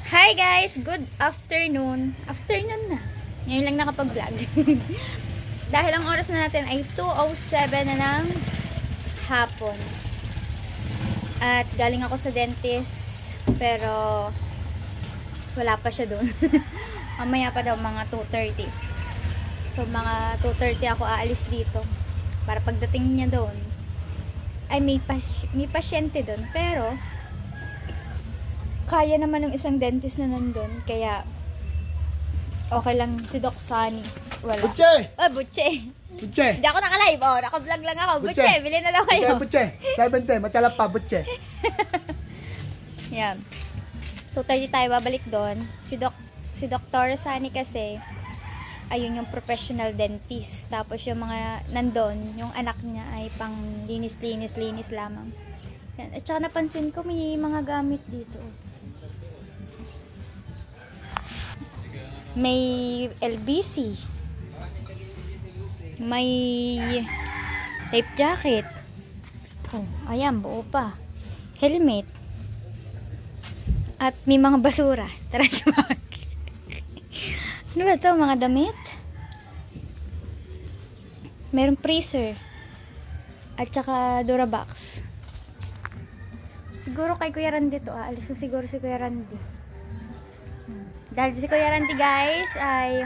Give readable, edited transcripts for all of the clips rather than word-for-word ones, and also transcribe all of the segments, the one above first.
Hi guys! Good afternoon. Afternoon na. Ngayon lang nakapag-vlog. Dahil ang oras na natin ay 2:07 na ng hapon. At galing ako sa dentist. Pero wala pa siya doon. Mamaya pa daw mga 2:30. So mga 2:30 ako aalis dito. Para pagdating niya doon ay may pasyente doon. Pero kaya naman ng isang dentist na nandun. Kaya okay lang si Doc Sunny. Wala. Butche! Oh, Butche. Butche! Hindi ako naka-live. Oh, naka-vlog lang ako. Butche, bilhin na daw kayo. Butche! 70, matsalap pa, Butche. Yan. 2:30 tayo babalik doon. Si Dr. Sunny kasi ayun yung professional dentist. Tapos yung mga nandun, yung anak niya ay pang linis lamang. Yan. At saka napansin ko may mga gamit dito. May LBC. May tape jacket. Oh, ayan, buo pa. Helmet. At may mga basura. Tara, sumag. Ano ba ito? Mga damit? Merong freezer. At saka Durabox. Siguro kay Kuya Randy to. Alis na siguro si Kuya Randy. Dahil si Kuya Randy guys ay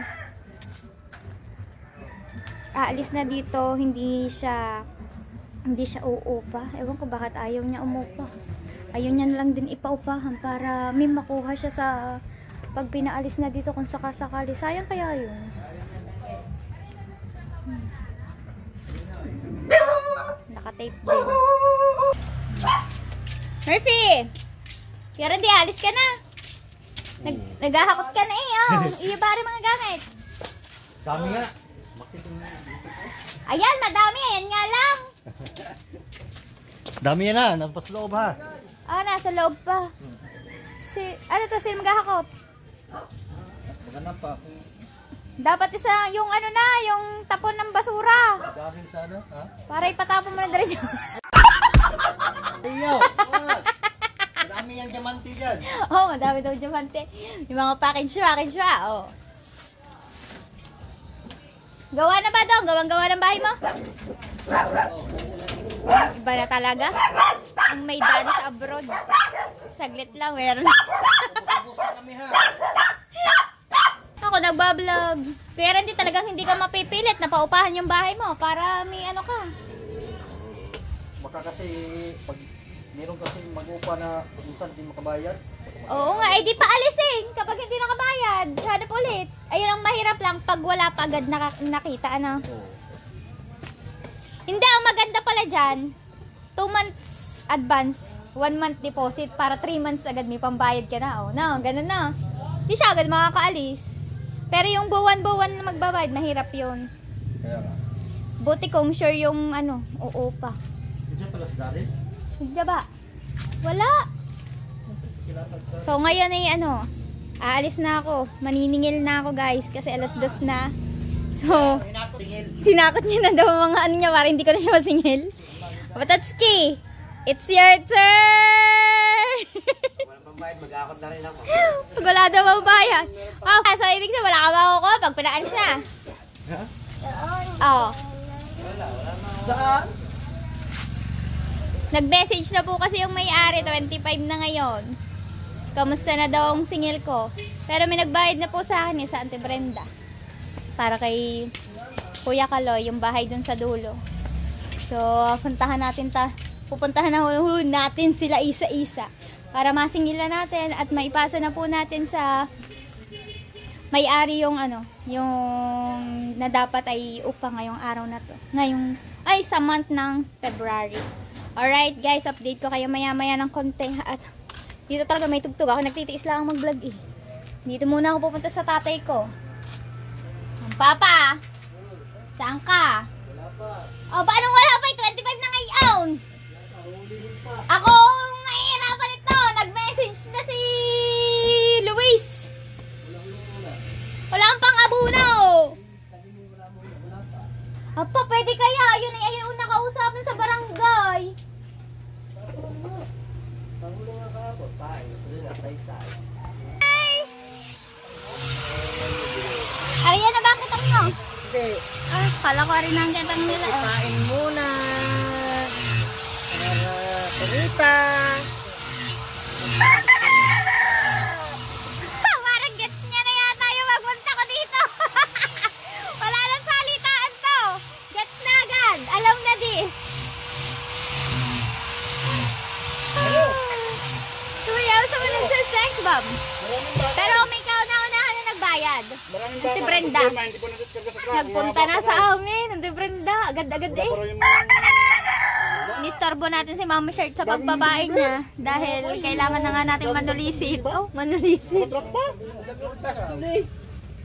aalis na dito. Hindi siya uupa. Ewan ko bakit ayaw niya umupa. Ayaw niya lang din ipaupahan para may makuha siya sa pag pinaalis na dito kung sakasakali. Sayang kaya yun. Nakatape din. Murphy! Kuya Randy, alis ka na. Naghahakot ka na eh. Oh. Iyabari mga gamit. Dami nga. Ayan, madami. Ayan nga lang. Dami yan na. Nasa loob ha. Ah, nasa loob pa. Ano to? Sino maghahakot? Maganda pa. Dapat isa yung ano na, yung tapon ng basura. Dami sa ano? Ha? Para ipatapon mo na diretso. Ayaw. Madami yung diamante dyan. Oh, madami daw diamante. Yung mga package pa. Oh. Gawa na ba daw? Gawang-gawa ng bahay mo? Iba na talaga. Ang may daddy sa abroad. Saglit lang, meron. Ako nagbablog. Pero hindi talagang hindi ka mapipilit na paupahan yung bahay mo para may ano ka. Baka kasi pag meron kasi mag-upa na minsan hindi makabayad. Oo nga, eh di paalisin kapag hindi nakabayad. Hanap ulit. Ayun ang mahirap lang pag wala pa agad nakita, ano. Hindi, ang maganda pala dyan, 2 months advance, 1 month deposit, para 3 months agad may pambayad ka na. Oh, no, ganun na. Hindi siya agad makakaalis. Pero yung buwan-buwan na magbabayad, mahirap yun. Kaya nga. Buti kung sure yung ano, oo pa. Diyan pala sa dalit? Hindi ba? Wala. So ngayon ay ano, aalis na ako. Maniningil na ako guys kasi alas 2 na. So, tinakot niya na daw mga ano niya para hindi ko na siya masingil. Patatski, it's your turn! Walang pambayad, mag-aakot na rin ako. Pag wala daw mabayad. Oh, so ibig sabihin wala ka makukuha pag pinaalis na. Oo. Saan? Nag-message na po kasi yung may-ari, 25 na ngayon. Kamusta na daw ang singil ko. Pero may nagbayad na po sa akin sa Auntie Brenda. Para kay Kuya Kaloy, yung bahay dun sa dulo. So, pupuntahan natin sila isa-isa. Para masingilan natin at maipasa na po natin sa may-ari yung ano, yung na dapat ay upa ngayong araw na to. Ngayong, ay sa month ng February. Alright guys, update ko kayo maya-maya ng konti. At dito talaga may tugtog. Ako nagtitiis lang mag-vlog eh. Dito muna ako pupunta sa tatay ko. Papa! Saan ka? Wala pa. Oh, paano wala pa? 25 na ngayon! Ako nahihirapan ito! Nag-message na si Luis! Wala kang pang-abunaw! Apa, pwede kaya? Yun ay ayaw nakausapin sa barangay. Pangulo nga ka ako. Tayo. Sige. Kala ko rin ang gatang nila. Kain muna. Para kumita. Parang gets niya na yata yung magpunta ko dito. Wala lang salitaan to. Gets na agad. Alam na di. Tumayaw sa mga nagsasex, Bob. Pero kung ikaw na unahan na nagbayad. Si Brenda. Nagpunta na sa amin. Si Brenda. Agad-agad eh. Nistorbo natin si Mama Shirt sa pagbabae niya. Dahil kailangan na nga natin manulisit. Oh, manulisit.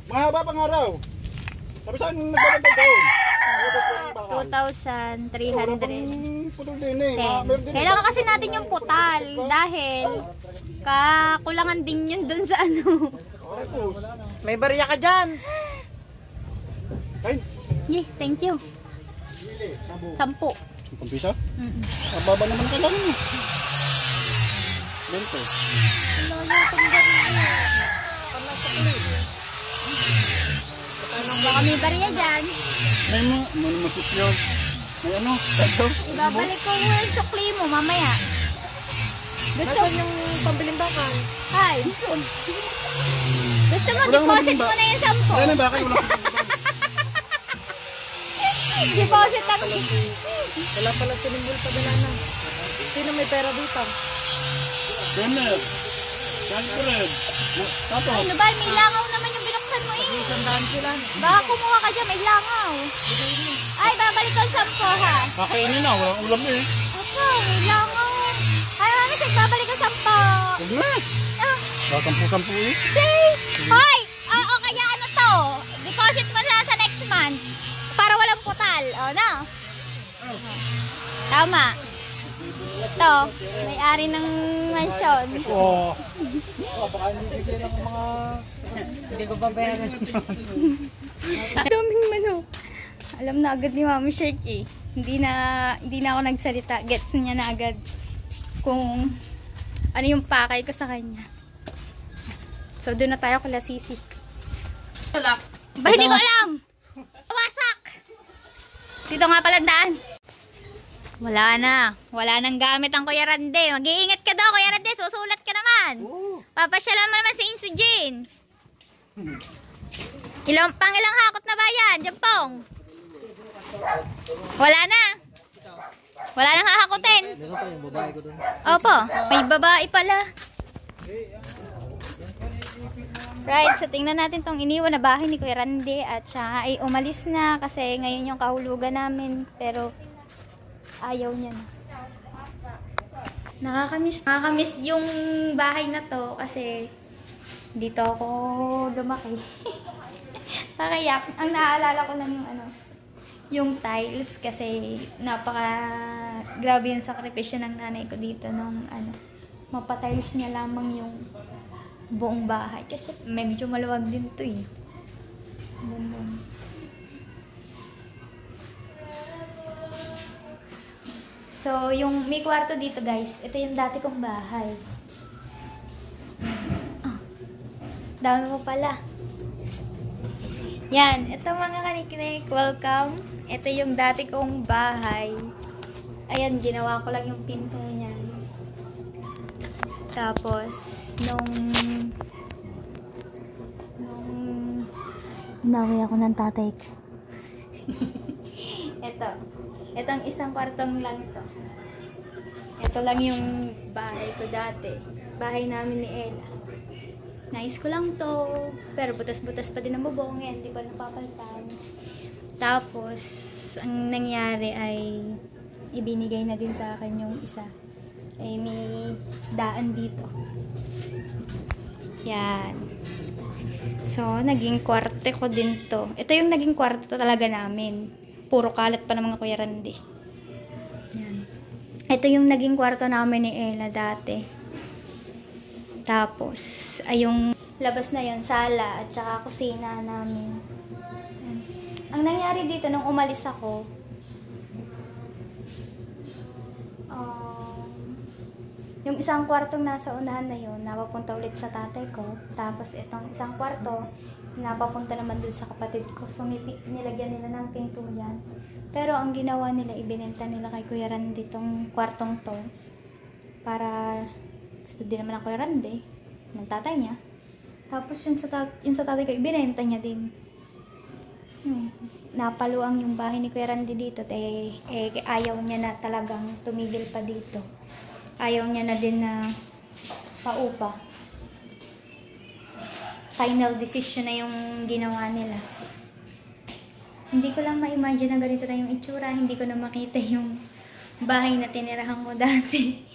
Mahaba pang araw. Sabi saan nagbabantay daw? 2,300. Putol din eh. Kailangan kasi natin yung putal. Dahil kakulangan din yun dun sa ano. May barya ka dyan. Ay, Yeh, thank you. 10. 10 piso? Mababa naman ka lang eh. 20. Baka may barya dyan. May mo, masip yun. May ano, ito. Ibabalik ko yung sukli mo mamaya. Gusto Nasaan yung pambiling bakal? Hi. Gusto mo, deposit mo na yung 10. Wala na ba kayo? Deposit ang... Wala pala sinimbol pa dala na. Sino may pera dito? Benet. Sangkred. Tapos. Ano ba, may langaw naman yung binuksan mo eh. Sandaan sila. Baka kumuha ka dyan, may langaw. Ay, babalik ko ang 10 ha. Kakainin na, walang ulam eh. Opo, may langaw. Ay, mami, babalik ko 10. Huwag na. Ah, Kakampu-kampu eh. say, hoy! O kaya ano to? Deposit mo na sa next month. Para walang putal. O, no? Tama. Ito, may-ari ng mansyon. Oo. Baka hindi sila ng mga... Hindi ko pa bayaran. Daming manok. Alam na agad ni Mama Shake eh. Hindi na ako nagsalita. Gets niya na agad kung ano yung pakay ko sa kanya. So, doon na tayo kala Sisi. Wala. Ba, hindi ko alam! Wasak! Dito nga pala ang daan. Wala na. Wala nang gamit ang Kuya Rande. Mag-iingat ka daw, Kuya Rande. Susulat ka naman. Papasyalan mo naman si Insu Jane. Ilang hakot na ba yan, Jampong? Wala na. Wala nang hahakutin. Opo, may babae pala. Right, so tingnan natin tong iniwan na bahay ni Kuya Rande. At siya ay umalis na kasi ngayon yung kahulugan namin. Pero ayaw niya na. Nakakamiss yung bahay na to kasi dito ako lumaki. Nakayak. Ang naaalala ko lang yung yung tiles kasi grabe yung sakripisyo ng nanay ko dito nung mapatiles niya lamang yung buong bahay kasi medyo maluwag din to eh. Bumbong. So, yung may kwarto dito guys, ito yung dati kong bahay. Dami mo pala. Yan, ito mga kanikinig, welcome. Ito yung dati kong bahay. Ayan, ginawa ko lang yung pinto niyan. Tapos, nung nawi ako ng tatay ko. Itong isang kwartong lang ito. Ito lang yung bahay ko dati. Bahay namin ni Ella. Nice ko lang to. Pero butas-butas pa din ang bubong. Ngayon, di pa napapalitan. Tapos, ang nangyari ay ibinigay na din sa akin yung isa. Ay may daan dito. Yan. So, naging kwarto ko din to. Ito yung naging kwarto talaga namin. Puro kalat pa ng mga Kuya Randy. Yan. Ito yung naging kwarto namin ni Ella dati. Tapos, ay yung labas na yon sala at saka kusina namin. Yan. Ang nangyari dito nung umalis ako, Yung isang kwartong nasa unahan na yun, napapunta ulit sa tatay ko. Tapos itong isang kwarto, napapunta naman dun sa kapatid ko. So nilagyan nila ng pinto yan. Pero ang ginawa nila, ibinenta nila kay Kuya Randy itong kwartong to. Para gusto din naman ng Kuya Randy, ng tatay niya. Tapos yung sa tatay ko, ibinenta niya din. Napaluang yung bahay ni Kuya Randy dito. Ayaw niya na talagang tumigil pa dito. Ayaw niya na din na paupa. Final decision na yung ginawa nila. Hindi ko lang ma-imagine na ganito na yung itsura. Hindi ko na makita yung bahay na tinirahan ko dati.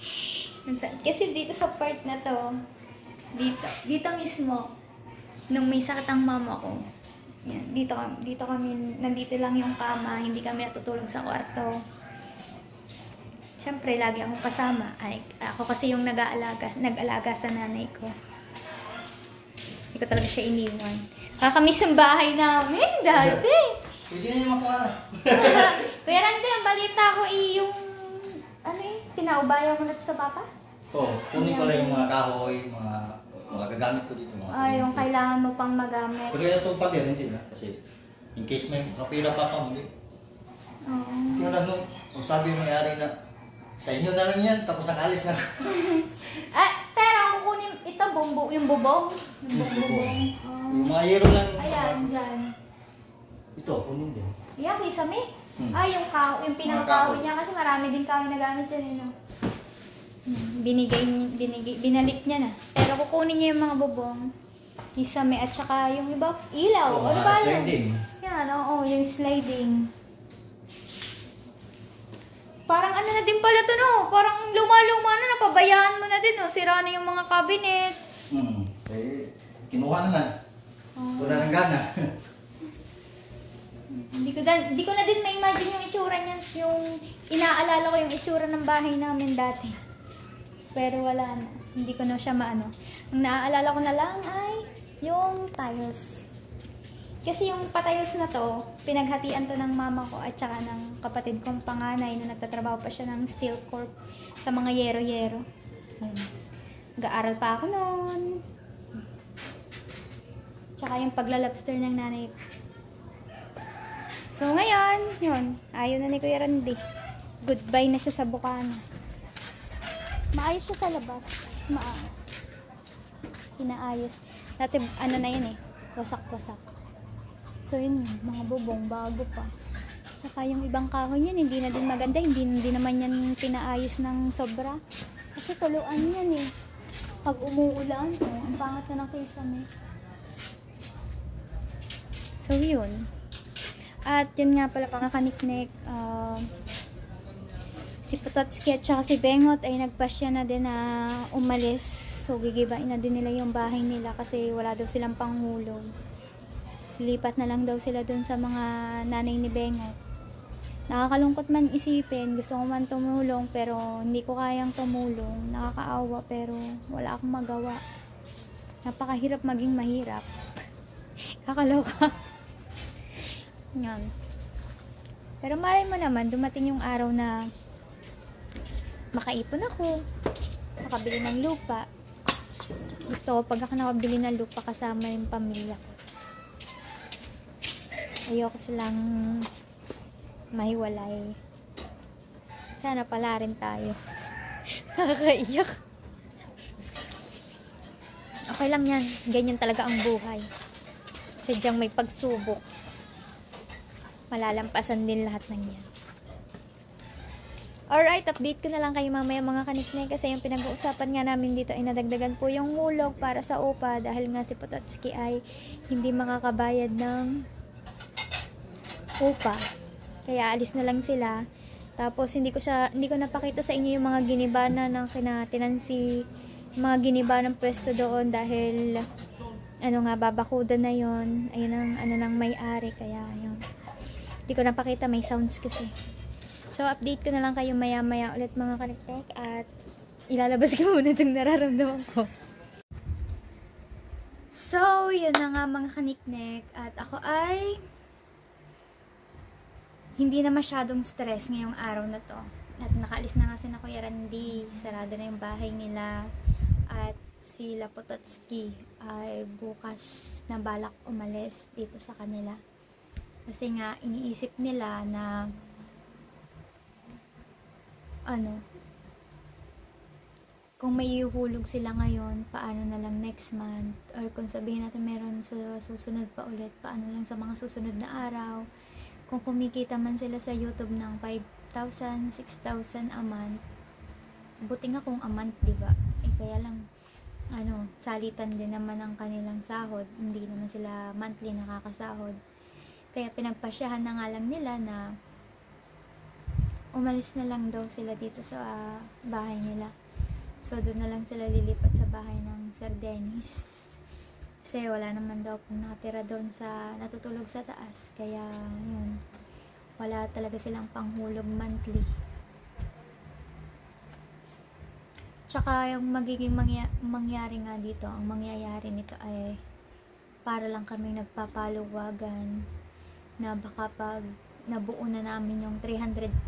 Kasi dito sa part na to, dito mismo, nung may sakit ang mama ko, yan, dito kami, nandito lang yung kama, hindi kami natutulog sa kwarto. Siyempre, lagi akong kasama. Ako kasi yung nag-alaga sa nanay ko. Hindi ko talaga siya iniwan. Kakamiss ang bahay namin dati. Pwede na yung makuha na. Kuya Randy, ang balita ko yung, pinaubayan mo na sa papa? Oo, kunin ko lang yung mga kahoy, mga gagamit ko dito. Yung kailangan mo pang magamit. Pero itong pag-irin din na, kasi in case may kapira pa pa muli. Oo. Kaya lang nung sabi yung may-ari na, sa inyo na lang yan, tapos nakaalis na. Pero ang kukunin, ito, yung bubong. Yung bubong. Yung mga yero lang. Ayan, dyan. Ito, kunin din. Ayan, may sami. Yung pinang Mga kahoy kahoy. niya kasi marami din kahoy na gamit dyan. Binalik niya na. Pero kukunin niya yung mga bubong. Yung sami at saka yung iba, ilaw. Oo, Ano ba yan? sliding. Yan, oo, yung sliding. Parang ano na din pala to, no? Parang luma-luma na, napabayaan mo na din, no? Sira na yung mga cabinet. Kinuha naman. Wala nang gana. Hindi ko na din ma-imagine yung itsura niya. Yung inaalala ko yung itsura ng bahay namin dati. Pero wala na. Hindi ko na siya maano. Ang naaalala ko na lang ay yung tiles. Kasi yung pa-tiles na to, pinaghatian to ng mama ko at saka ng kapatid kong panganay na nagtatrabaho pa siya ng steel corp sa mga yero-yero. Nag-aaral pa ako noon. Tsaka yung paglalobster ng nanay. So ngayon, yun. Ayaw na ni Kuya Randy. Goodbye na siya sa Bukana. Maayos siya sa labas. Inaayos. Dati ano na yun wasak-wasak. So yun, mga bubong, bago pa. Tsaka yung ibang kahoy yan, hindi na din maganda. Hindi naman yan pinaayos ng sobra. Kasi tuluan yan Pag umuulan, ang pangat na ng kisame. So yun. At yun nga pala mga kaniknek, si Pototski at saka si Bengot ay nagpasya na din na umalis. So gigibain na din nila yung bahay nila kasi wala daw silang panghulog. Lipat na lang daw sila dun sa mga nanay ni Bengot. Nakakalungkot man isipin, gusto ko man tumulong pero hindi ko kayang tumulong. Nakakaawa pero wala akong magawa. Napakahirap maging mahirap. Kakaloka. Yan. Pero malay mo naman, dumating yung araw na makaipon ako, makabili ng lupa. Gusto ko pag ako nakabili ng lupa kasama yung pamilya ko. Ayoko silang mahiwalay. Sana pala rin tayo. Nakakaiyak. Okay lang yan. Ganyan talaga ang buhay. Sadyang may pagsubok. Malalampasan din lahat ng yan. Alright, update ko na lang kayo mamaya mga kaniknay kasi yung pinag-uusapan nga namin dito ay nadagdagan po yung hulog para sa upa dahil nga si Pototski ay hindi makakabayad ng upa. Kaya alis na lang sila. Tapos hindi ko napakita sa inyo yung mga ginibana ng kinatinansi, mga giniba ng pwesto doon dahil babakuda na yon. Ayun ang ng may-ari kaya yun. Hindi ko napakita, may sounds kasi. So, update ko na lang kayo maya-maya ulit mga kaniktek at ilalabas ko muna itong nararamdaman ko. So, yun na nga mga kaniknek at ako ay hindi na masyadong stress ngayong araw na to. At nakaalis na nga si na Kuya Randy, sarado na yung bahay nila. At sila Pototski ay bukas na balak umalis dito sa kanila. Kasi nga iniisip nila na kung may ihuhulog sila ngayon, paano na lang next month, or kung sabihin natin meron sa susunod pa ulit, paano lang sa mga susunod na araw. Kung kumikita man sila sa YouTube ng 5,000, 6,000 a month, buti nga kung a month, diba? Kaya lang salitan din naman ang kanilang sahod, hindi naman sila monthly nakakasahod. Kaya pinagpasyahan na nga lang nila na umalis na lang daw sila dito sa bahay nila. So doon na lang sila lilipat sa bahay ng Sir Dennis. Kasi wala naman daw pong nakatira doon sa natutulog sa taas. Kaya yun, wala talaga silang panghulog monthly. Tsaka yung magiging mangyari nga dito, ang mangyayari nito ay para lang kaming nagpapaluwagan na baka pag nabuo na namin yung 300,000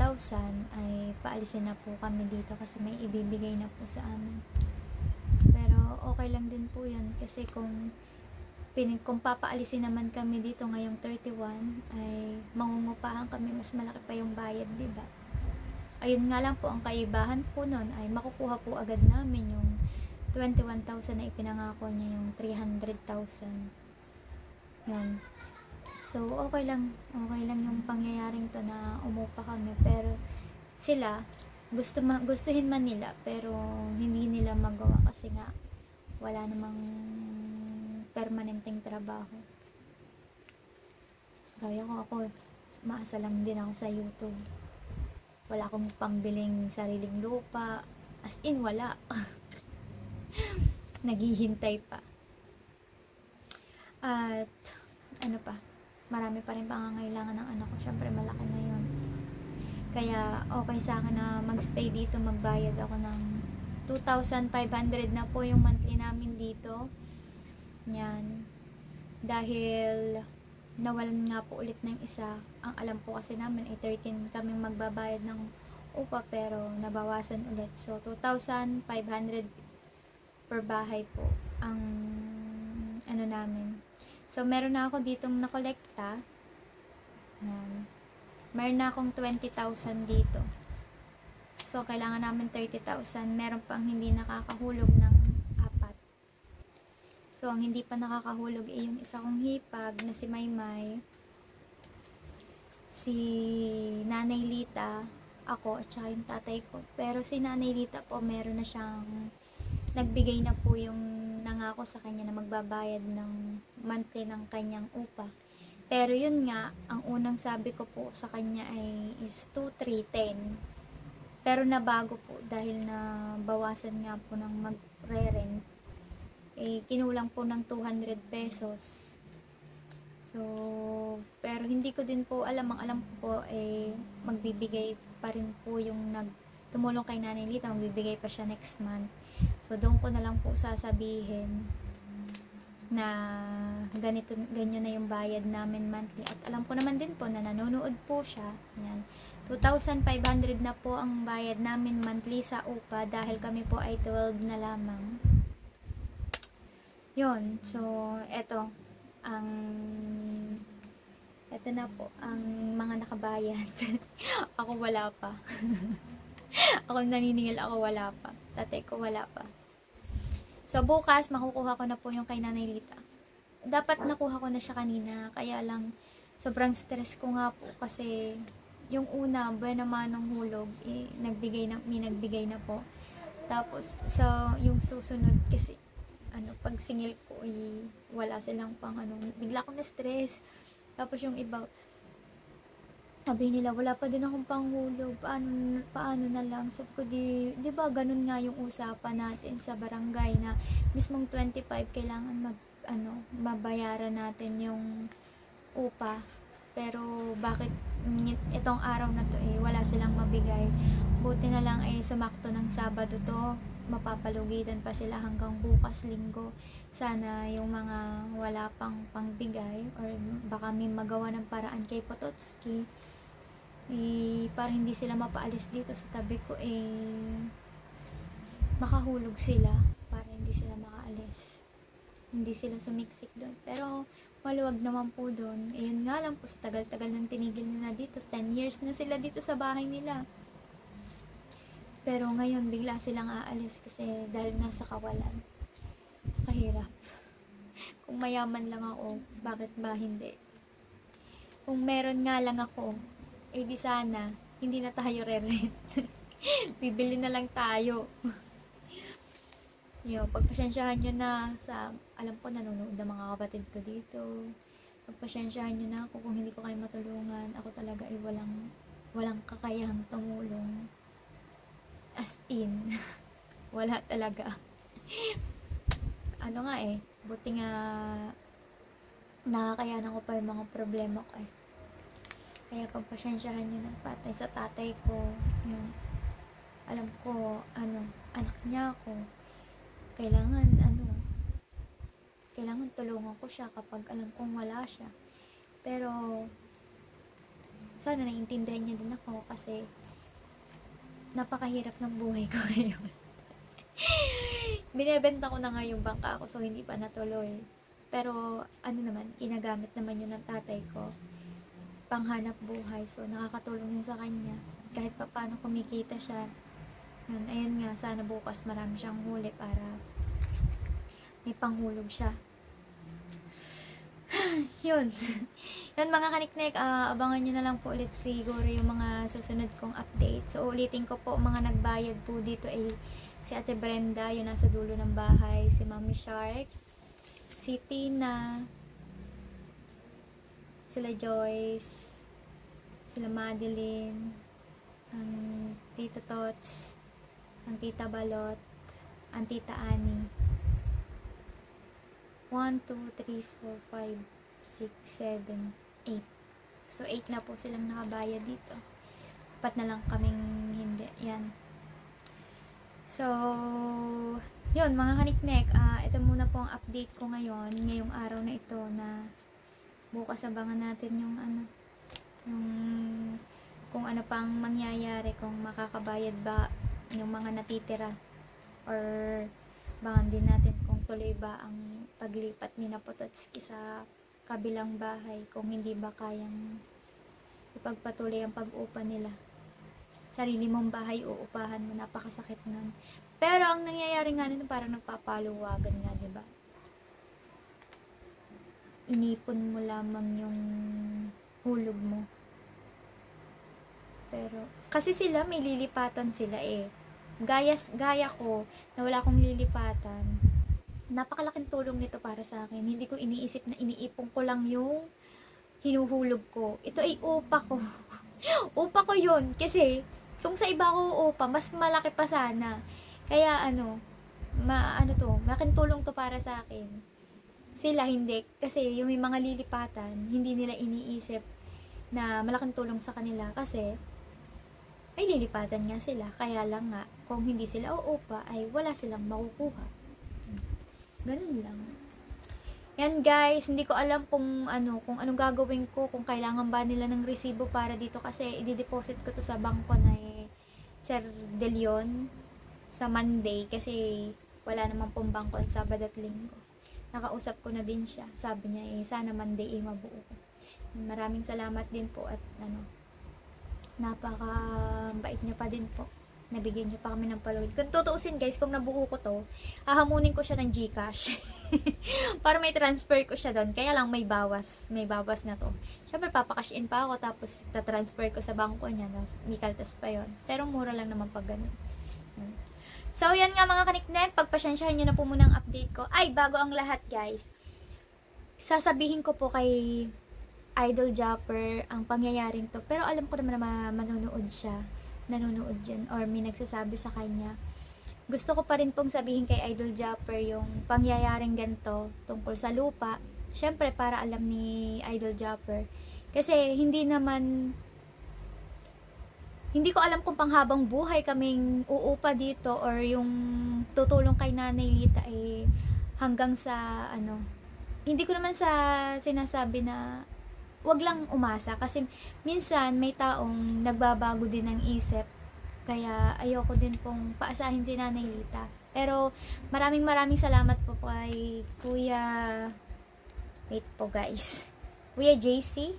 ay paalisin na po kami dito kasi may ibibigay na po sa amin. Pero okay lang din po yun kasi kung papaalisin naman kami dito ngayong 31 ay mangungupahan kami, mas malaki pa yung bayad, diba? Ayun nga lang po, ang kaibahan po nun ay makukuha po agad namin yung 21,000 na ipinangako niya, yung 300,000. Yan. So, okay lang yung pangyayaring to na umupa kami. Pero sila, gustuhin man nila, pero hindi nila magawa kasi nga wala namang permanenteng trabaho. Kaya ako, maasa lang din ako sa YouTube. Wala akong pambiling sariling lupa. As in, wala. Naghihintay pa. At, marami pa rin pangangailangan ng anak ko. Syempre, malaki na yun. Kaya, okay sa akin na magstay dito, magbayad ako ng 2,500 na po yung monthly namin dito. Yan. Dahil nawalan nga po ulit ng isa. Ang alam po kasi namin ay 13 kaming magbabayad ng upa, pero nabawasan ulit. So 2,500 per bahay po ang namin. So meron na ako ditong nakolekta. Meron na akong 20,000 dito. So kailangan namin 30,000. Meron pang hindi nakakahulog ng 4. So, ang hindi pa nakakahulog ay yung isa kong hipag na si Maymay, si Nanay Lita, ako, at saka yung tatay ko. Pero si Nanay Lita po, meron na siyang, nagbigay na po yung nangako sa kanya na magbabayad ng monthly ng kanyang upa. Pero yun nga, ang unang sabi ko po sa kanya ay is 2,310. Pero nabago po dahil na bawasan nga po ng magre-rent. Kinulang po ng 200 pesos. So, pero hindi ko din po alam. Ang alam ko po, magbibigay pa rin po yung tumulong kay Nanay Lita, magbibigay pa siya next month. So, doon ko na lang po sasabihin na ganyan na yung bayad namin monthly. At alam ko naman din po na nanonood po siya. Yan. 2,500 na po ang bayad namin monthly sa upa dahil kami po ay 12 na lamang. Yun, so, eto na po ang mga nakabayad. Ako wala pa. Ako naniningil, ako wala pa. Tatay ko wala pa. So, bukas, makukuha ko na po yung kay Nanay Lita. Dapat nakuha ko na siya kanina, kaya lang, sobrang stress ko nga po, kasi, yung una, buwan naman ng hulog, may nagbigay na po. Tapos, so, yung susunod, kasi, pag singil ko, wala silang pang bigla akong na-stress. Tapos yung iba, sabi nila, wala pa din akong panghulog, paano na lang. Sabi ko, di ba ganun nga yung usapan natin sa barangay na mismong 25 kailangan mabayaran natin yung upa. Pero bakit itong araw na to wala silang mabigay. Buti na lang sumakto ng Sabado to, mapapalugitan pa sila hanggang bukas Linggo. Sana yung mga wala pang pangbigay or baka may magawa ng paraan kay Pototski para hindi sila mapaalis dito sa tabi ko, makahulog sila para hindi sila makaalis. Hindi sila sumiksik doon. Pero maluwag naman po doon. Yun nga lang po, sa tagal-tagal ng tinigil nila dito. 10 years na sila dito sa bahay nila. Pero ngayon, bigla silang aalis kasi dahil nasa kawalan. Kahirap. Kung mayaman lang ako, bakit ba hindi? Kung meron nga lang ako, di sana, hindi na tayo re-rent. Bibili na lang tayo. Pagpasensyahan nyo na sa, alam ko nanonood ng mga kapatid ko dito. Pagpasensyahan nyo na ako kung hindi ko kayo matulungan. Ako talaga ay walang kakayahang tumulong. As in, wala talaga. Buti nga nakakayanan ko pa yung mga problema ko Kaya pagpasensyahan nyo na, patay sa tatay ko. Alam ko, anak niya ako. Kailangan tulungan ko siya kapag alam kong wala siya. Pero, sana naiintindihan niya din ako kasi napakahirap ng buhay ko ngayon. Binebenta ko na nga yung bangka ko, so hindi pa natuloy. Pero, ginagamit naman yun ng tatay ko. Panghanap buhay, so nakakatulong yun sa kanya. Kahit pa paano kumikita siya. Ayun nga, sana bukas marami siyang huli para may panghulog siya. Yun. Yun mga kaniknek, abangan nyo na lang po ulit siguro yung mga susunod kong update. So ulitin ko po, mga nagbayad po dito ay si Ate Brenda, yun nasa dulo ng bahay, si Mami Shark, si Tina, sila Joyce, sila Madeline, ang Tita Tots, ang Tita Balot, ang Tita Annie. 1, 2, 3, 4, 5, 6, 7, 8. So 8 na po silang nakabayad dito. 4 na lang kaming hindi. Yan. So yun mga kaniknek, ito muna po ang update ko ngayon, ngayong araw na ito, na bukas abangan natin yung yung kung ano pang mangyayari, kung makakabayad ba yung mga natitira, or abangan din natin kung tuloy ba ang paglipat ni Napototski sa kabilang bahay, kung hindi ba kayang ipagpatuloy ang pag-upa nila. Sarili mong bahay uupahan mo, napakasakit nun. Pero ang nangyayari nga nito, parang nagpapaluwagan nga, diba? Inipon mo lamang yung hulog mo. Pero kasi sila may lilipatan sila gaya ko na wala akong lilipatan. Napakalaking tulong nito para sa akin. Hindi ko iniisip na iniipon ko lang yung hinuhulog ko. Ito ay upa ko. Upa ko yun. Kasi kung sa iba ko upa, mas malaki pa sana. Kaya malaking tulong to para sa akin. Sila hindi. Kasi yung may mga lilipatan, hindi nila iniisip na malaking tulong sa kanila. Kasi may lilipatan nga sila. Kaya lang nga, kung hindi sila uupa, ay wala silang makukuha. Ganun lang. Yan guys, hindi ko alam kung anong gagawin ko, kung kailangan ba nila ng resibo para dito, kasi i-deposit ko to sa bangko na Sir De Leon sa Monday, kasi wala naman pong bangko ang Sabado at Linggo. Nakausap ko na din siya. Sabi niya sana Monday mabuo ko. Maraming salamat din po at napaka-bait niyo pa din po. Nabigyan niyo pa kami ng palawid. Kung tutuusin guys, kung nabuo ko to, hahamunin ko siya ng GCash. Para may transfer ko siya doon. Kaya lang may bawas na to. Syempre papakash in pa ako, tapos tatransfer ko sa bangko niya. May kaltas pa yon. Pero mura lang naman pag ganun. So yan nga mga kaniknek, pagpasensyahan niyo na po muna ang update ko. Ay, bago ang lahat guys, sasabihin ko po kay Idol Japper ang pangyayaring to. Pero alam ko naman na manonood dyan, or may nagsasabi sa kanya. Gusto ko pa rin pong sabihin kay Idol Japper yung pangyayaring ganito tungkol sa lupa. Syempre para alam ni Idol Japper. Kasi hindi ko alam kung panghabang buhay kaming uupa dito, or yung tutulong kay Nanay Lita hanggang sa hindi ko naman sa sinasabi na wag lang umasa kasi minsan may taong nagbabago din ng isip. Kaya ayoko din pong paasahin si Nanay Lita. Pero maraming salamat po kay Kuya, wait po guys, Kuya JC.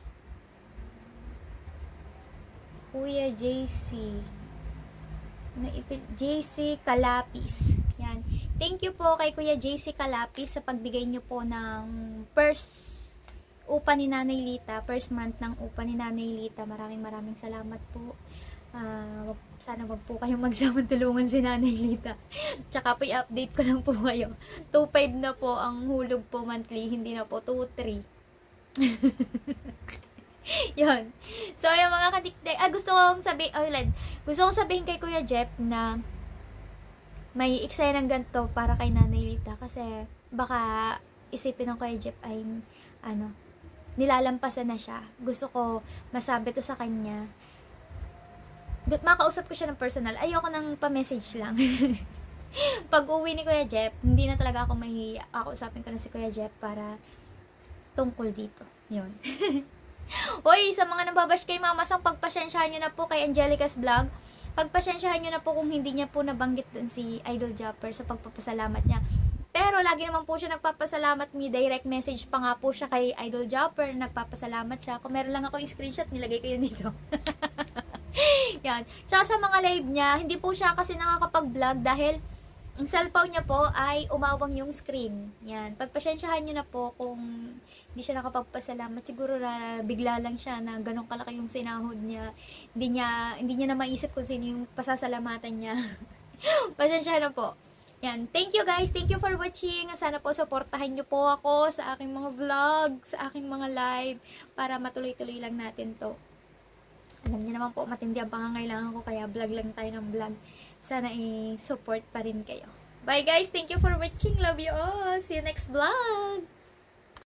JC Calapis. Yan. Thank you po kay Kuya JC Calapis sa pagbigay nyo po ng first upa ni Nanay Lita, first month ng upa ni Nanay Lita. Maraming salamat po. Sana wag po kayong magsamantulungan si Nanay Lita. Tsaka po i-update ko lang po kayo. 2.5 na po ang hulog po monthly, hindi na po 2.3. Yun. So, yung mga kadikdik, gusto kong sabihin kay Kuya Jeff na may eksena ng ganito para kay Nanay Lita kasi baka isipin ng Kuya Jeff ay nilalampasan na siya. Gusto ko masabi to sa kanya. Makausap ko siya ng personal. Ayoko nang pa-message lang. Pag uwi ni Kuya Jeff, hindi na talaga ako mahihiya. Usapin ko na si Kuya Jeff para tungkol dito. Yun. Hoy, sa mga nababash kay Mama Sang, pagpasensyahan nyo na po kay Angelica's Vlog. Pagpasensyahan nyo na po kung hindi niya po nabanggit dun si Idol Japper sa pagpapasalamat niya. Pero lagi naman po siya nagpapasalamat, may direct message pa nga po siya kay Idol Japper, nagpapasalamat siya. Kung meron lang ako screenshot, nilagay ko yun dito. Yan. Tsaka sa mga live niya, hindi po siya kasi nakakapag-vlog dahil ang cellphone niya po ay umawang yung screen. Yan. Pagpasensyahan niyo na po kung hindi siya nakapagpasalamat. Siguro na bigla lang siya na ganun kalaki yung sinahod niya. Hindi niya na maisip kung sino yung pasasalamatan niya. Pasensyahan na po. Yan. Thank you guys. Thank you for watching. Sana po supportahan niyo po ako sa aking mga vlog, sa aking mga live para matuloy-tuloy lang natin to. Alam niyo naman po, matindi ang pangangailangan ko, kaya vlog lang tayo ng vlog. Sana i-support pa rin kayo. Bye guys! Thank you for watching. Love you all! See you next vlog!